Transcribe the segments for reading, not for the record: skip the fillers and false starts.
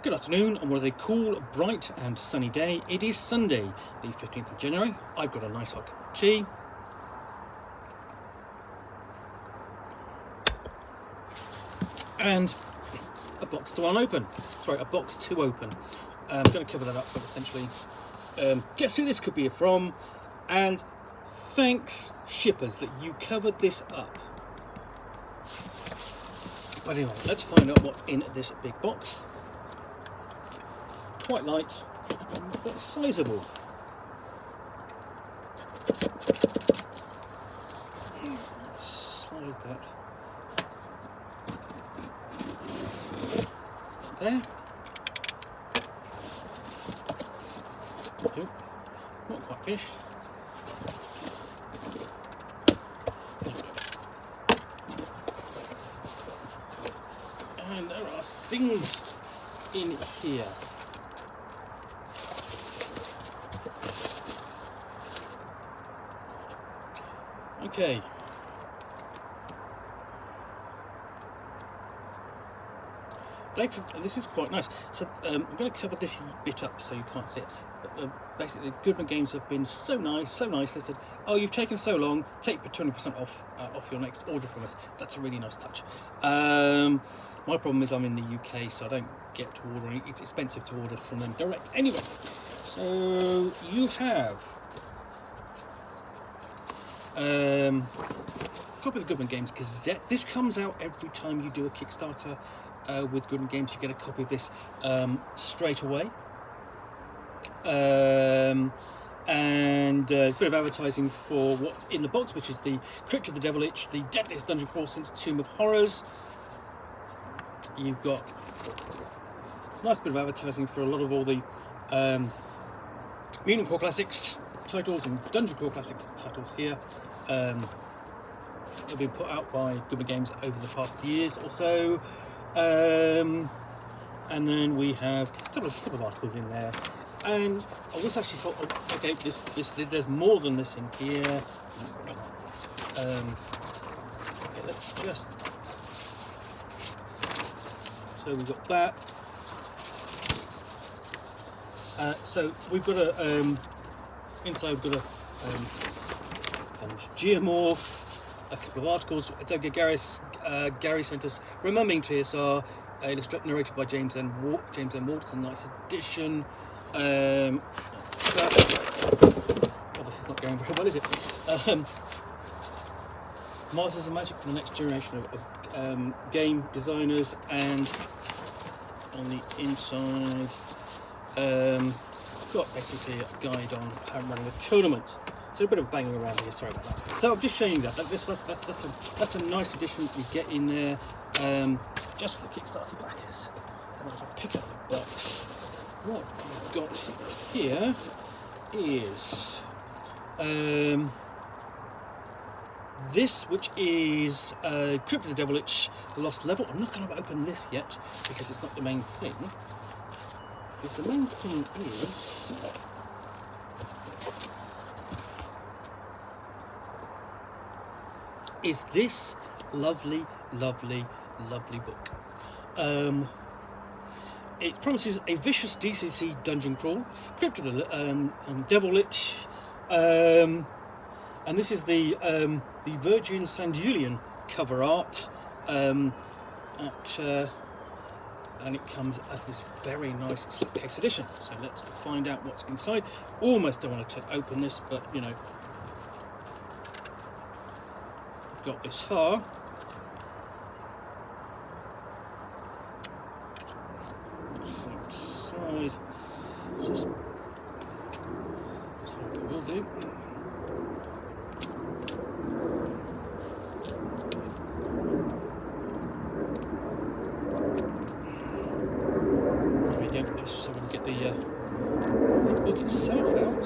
Good afternoon, and what is a cool, bright and sunny day. It is Sunday, the 15th of January. I've got a nice hot cup of tea. And a box to unopen. Sorry, a box to open. I'm going to cover that up, but essentially, guess who this could be from? And thanks, shippers, that you covered this up. But anyway, let's find out what's in this big box. Quite light, but sizable. Slide that there. Nope, not quite finished. And there are things in here. Okay. This is quite nice. So I'm going to cover this bit up so you can't see it. But basically, Goodman Games have been so nice. They said, "Oh, you've taken so long. Take 20% off your next order from us." That's a really nice touch. My problem is I'm in the UK, so I don't get to order any. It's expensive to order from them direct. Anyway, so you have. Copy of the Goodman Games Gazette. This comes out every time you do a Kickstarter with Goodman Games. You get a copy of this straight away. And a bit of advertising for what's in the box, which is the Crypt of the Devil Lich, the deadliest dungeon crawl since Tomb of Horrors. You've got a nice bit of advertising for a lot of all the Mutant Core Classics titles and Dungeon Core Classics titles here. They've been put out by Goodman Games over the past years or so. And then we have a couple of articles in there. And I was actually thought, okay, there's more than this in here. Okay, let's just. So we've got that. So we've got a inside. We've got a geomorph, a couple of articles. Gary sent us Remembering TSR, narrated by James M. Walton, nice edition. Oh, this is not going very well, is it? Masters of Magic for the next generation of game designers, and on the inside, got basically a guide on running a tournament. So a bit of banging around here. Sorry about that. So I'm just showing you that. That's a nice addition you get in there, just for the Kickstarter backers. And if I pick up the box. What we've got here is this, which is Crypt of the Devil Lich, the Lost Level. I'm not going to open this yet because it's not the main thing. Because the main thing is this lovely book. It promises a vicious DCC dungeon crawl, Crypt of the Devil Lich, and this is the Virgin Sandulian cover art, and it comes as this very nice slipcase edition. So let's find out what's inside. Almost don't want to open this, but you know, got this far. Just so we will do. There we go, just so we can get the book itself out.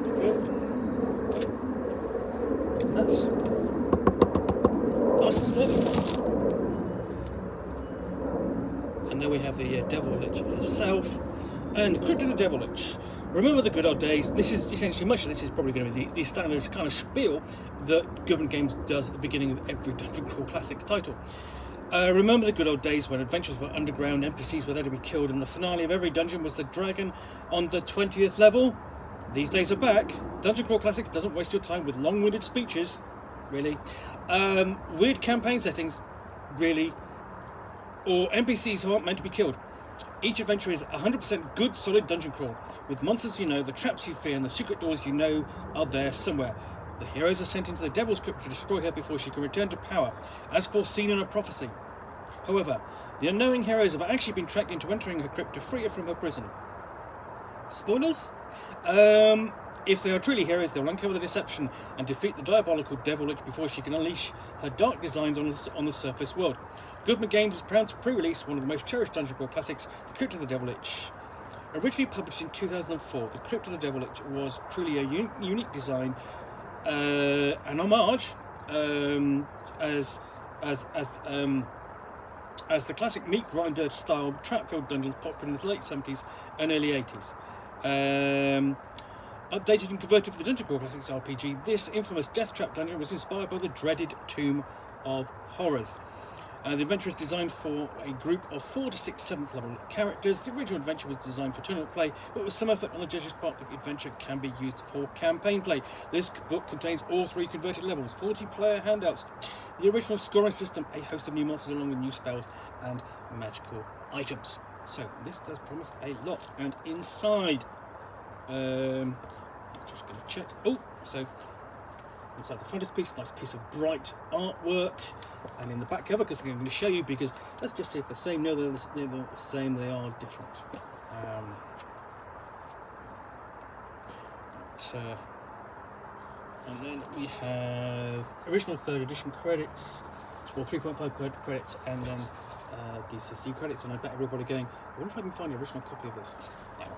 There we go. That's nice and slim. And there we have the Devil Lich itself, and Crypt of the Devil Lich. Remember the good old days. This is essentially, much of this is probably going to be the standard kind of spiel that Goodman Games does at the beginning of every Dungeon Crawl Classics title. Remember the good old days when adventures were underground, NPCs were there to be killed, and the finale of every dungeon was the dragon on the 20th level? These days are back. Dungeon Crawl Classics doesn't waste your time with long-winded speeches. Really. Weird campaign settings. Really. Or NPCs who aren't meant to be killed. Each adventure is 100% good, solid dungeon crawl, with monsters you know, the traps you fear, and the secret doors you know are there somewhere. The heroes are sent into the Devil's Crypt to destroy her before she can return to power, as foreseen in a prophecy. However, the unknowing heroes have actually been tracked into entering her crypt to free her from her prison. Spoilers? If they are truly heroes, they will uncover the deception and defeat the diabolical Devil Lich before she can unleash her dark designs on the surface world. Goodman Games is proud to pre-release one of the most cherished Dungeon Crawl classics, The Crypt of the Devil Lich. Originally published in 2004, The Crypt of the Devil Lich was truly a unique design, an homage as the classic meat grinder style trap-filled dungeons popular in the late 70s and early 80s. Updated and converted for the Dungeon Crawl Classics RPG, this infamous deathtrap dungeon was inspired by the dreaded Tomb of Horrors. The adventure is designed for a group of 4 to 6 7th level characters. The original adventure was designed for tournament play, but with some effort on the judges' part, the adventure can be used for campaign play. This book contains all 3 converted levels, 40 player handouts, the original scoring system, a host of new monsters along with new spells and magical items. So this does promise a lot. And inside, just going to check. Oh, so inside the frontispiece, nice piece of bright artwork, and in the back cover, because I'm going to show you, because let's just see if they're the same. No, they're the same. They are different. And then we have original 3rd edition credits, or 3.5 credits, and then DCC credits. And I bet everybody going, I wonder if I can find the original copy of this. Yeah.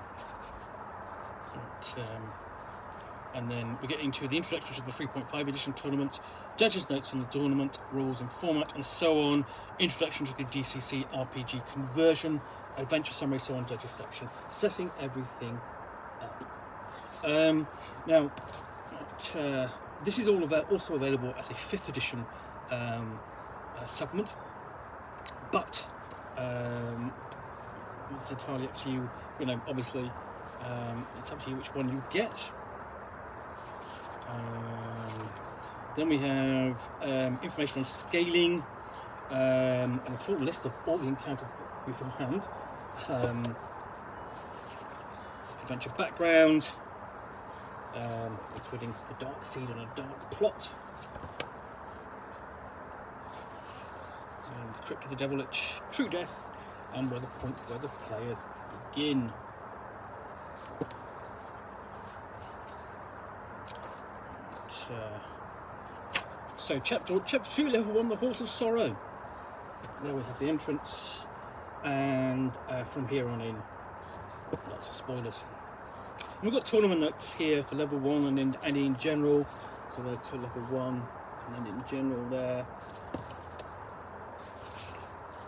And then we get into the introduction to the 3.5 edition tournament, judges' notes on the tournament, rules and format, and so on, introduction to the DCC RPG conversion, adventure summary, so on, judges section, setting everything up. Now, this is also available as a 5th edition supplement, but it's entirely up to you. You know, obviously, it's up to you which one you get. Then we have information on scaling, and a full list of all the encounters beforehand. Adventure background, including a dark seed and a dark plot. And the Crypt of the Devil Lich, True Death, and where the point where the players begin. So chapter 2, level 1, the Horse of Sorrow. There we have the entrance, and from here on in, lots of spoilers. And we've got tournament notes here for level 1 and in general. So they're to level 1 and then in general there.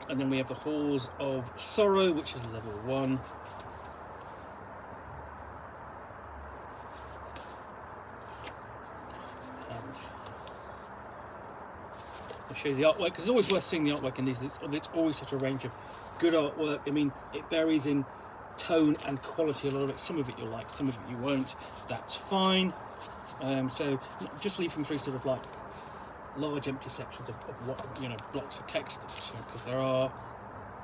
And then we have the Halls of Sorrow, which is level 1. I'll show you the artwork, because it's always worth seeing the artwork in these. It's always such a range of good artwork. I mean, it varies in tone and quality a lot of it. Some of it you'll like, some of it you won't. That's fine. So just leafing through sort of like large empty sections of what, you know, blocks of text, because there are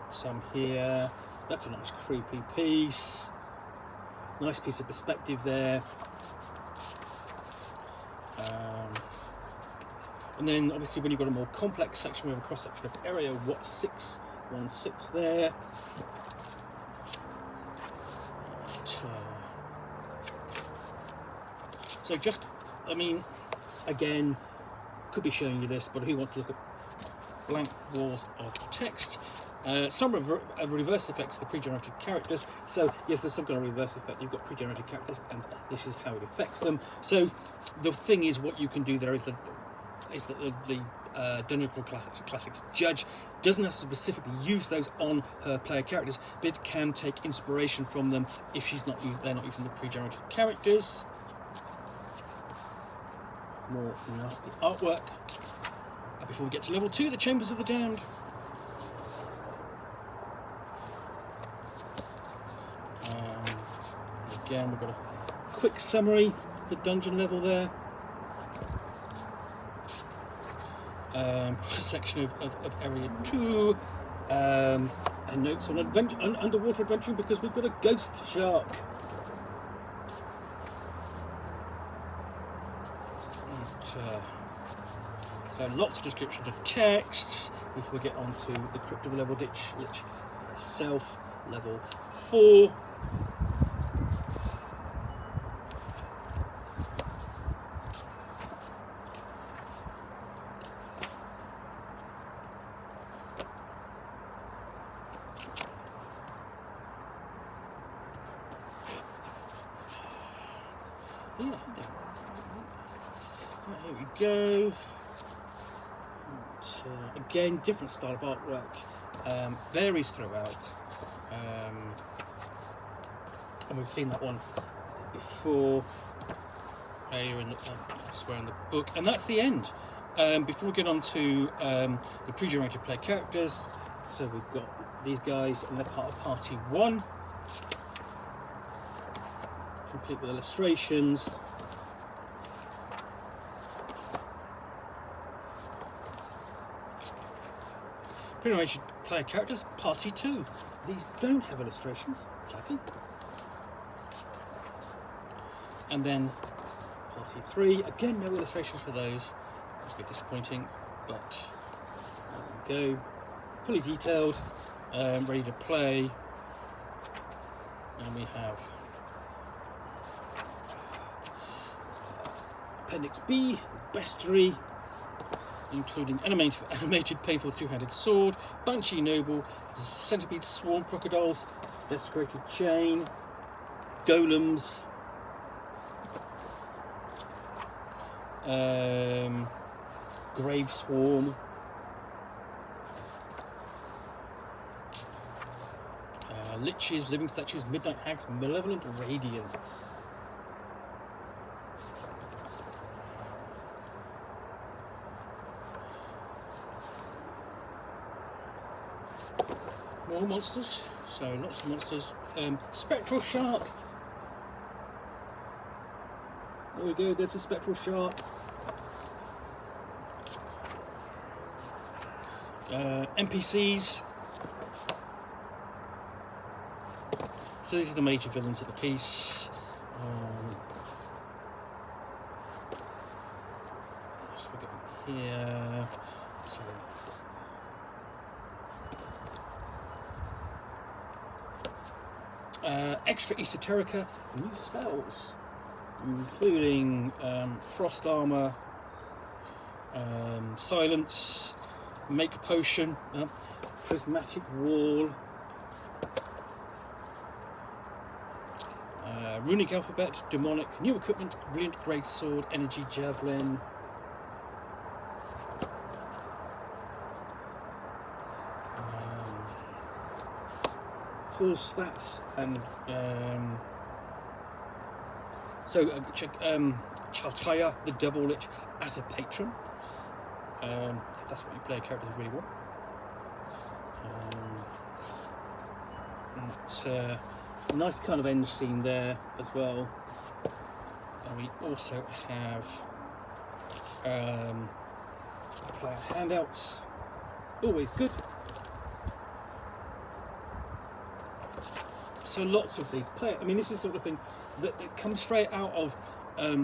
some here. That's a nice creepy piece. Nice piece of perspective there. And then obviously when you've got a more complex section, we have a cross section of area 616 there. So just, I mean, again, could be showing you this, but who wants to look at blank walls of text? Some reverse effects of the pre-generated characters. So yes, there's some kind of reverse effect. You've got pre-generated characters, and this is how it affects them. So the thing is, what you can do there is that the Dungeon Crawl Classics judge doesn't have to specifically use those on her player characters, but it can take inspiration from them if they're not using the pre-generated characters. More nasty artwork. Before we get to level 2, the Chambers of the Damned. again, we've got a quick summary of the dungeon level there. Section of area 2, and notes on underwater adventuring because we've got a ghost shark. So lots of descriptions of text before we get on to the Crypt of the Lich itself, level 4. Yeah, right, here we go. Again, different style of artwork, varies throughout, and we've seen that one before here in elsewhere in the book, and that's the end. Before we get on to the pre-generated player characters, so we've got these guys, and they're part of Party 1. Complete with illustrations. Pre-generated player characters, Party 2. These don't have illustrations, sadly. And then Party 3, again no illustrations for those. That's a bit disappointing, but there we go. Fully detailed, ready to play. And we have Appendix B, Bestiary, including animated painful two-handed sword, Banshee Noble, centipede swarm crocodiles, desecrated chain, golems, grave swarm, liches, living statues, midnight hags, malevolent radiance. More monsters, so lots of monsters. Spectral shark. There we go, there's a spectral shark. NPCs. So these are the major villains of the piece. Let's look at here. Sorry. Extra esoterica, new spells, including frost armor, silence, make potion, prismatic wall, runic alphabet, demonic, new equipment, brilliant great sword, energy javelin. Full stats and check Chaltaya, the Devil Lich, as a patron, if that's what you player characters really want. It's a nice kind of end scene there as well. And we also have player handouts, always good. So lots of these I mean, this is the sort of thing that it comes straight out of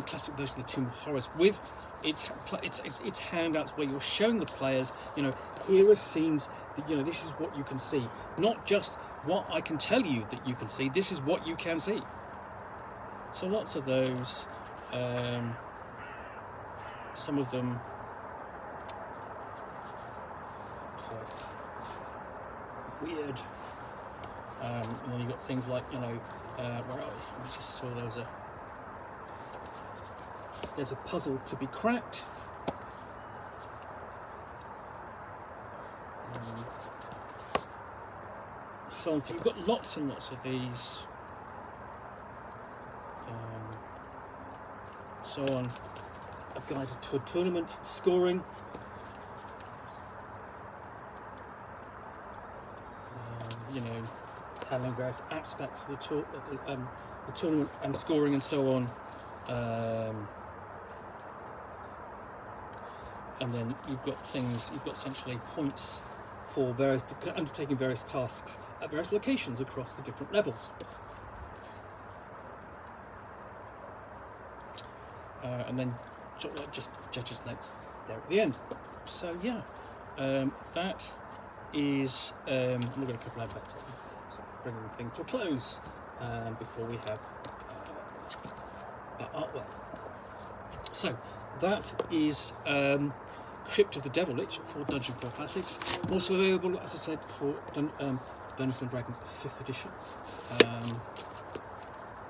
classic version of Tomb of Horrors with its handouts where you're showing the players, you know, here are scenes that, you know, this is what you can see, not just what I can tell you that you can see. This is what you can see. So lots of those. Some of them quite weird. And then you've got things like, you know, where are we? We just saw there's a puzzle to be cracked. So you've got lots and lots of these. So on, a guide to a tournament, scoring. You know, handling various aspects of the the tournament and scoring and so on. And then you've got essentially points for undertaking various tasks at various locations across the different levels. And then sort of like just judges' notes there at the end. So yeah, that is. I'm not going to cover that, so bringing the thing to a close before we have our artwork. So that is Crypt of the Devil Lich for Dungeon Crawl Classics. Also available, as I said, for Dungeons and Dragons 5th edition.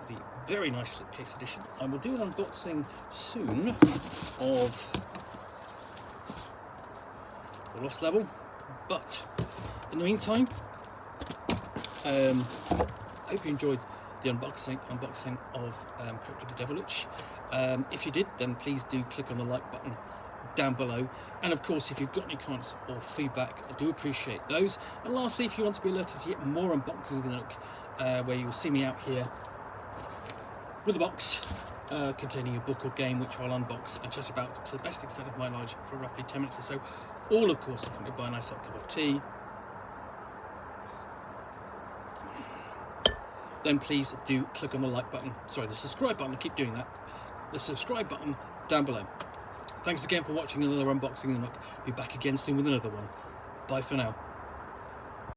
The very nice slipcase edition. I will do an unboxing soon of the Lost Level, but in the meantime, I hope you enjoyed the unboxing of Crypt of the Devil Lich. If you did, then please do click on the like button down below, and of course if you've got any comments or feedback, I do appreciate those. And lastly, if you want to be alerted to get more unboxings in the Nook, where you will see me out here with a box containing a book or game which I'll unbox and chat about to the best extent of my knowledge for roughly 10 minutes or so, all of course accompanied by a nice hot cup of tea, then please do click on the like button, the subscribe button, I keep doing that, the subscribe button down below. Thanks again for watching another unboxing in the Nook. Be back again soon with another one. Bye for now.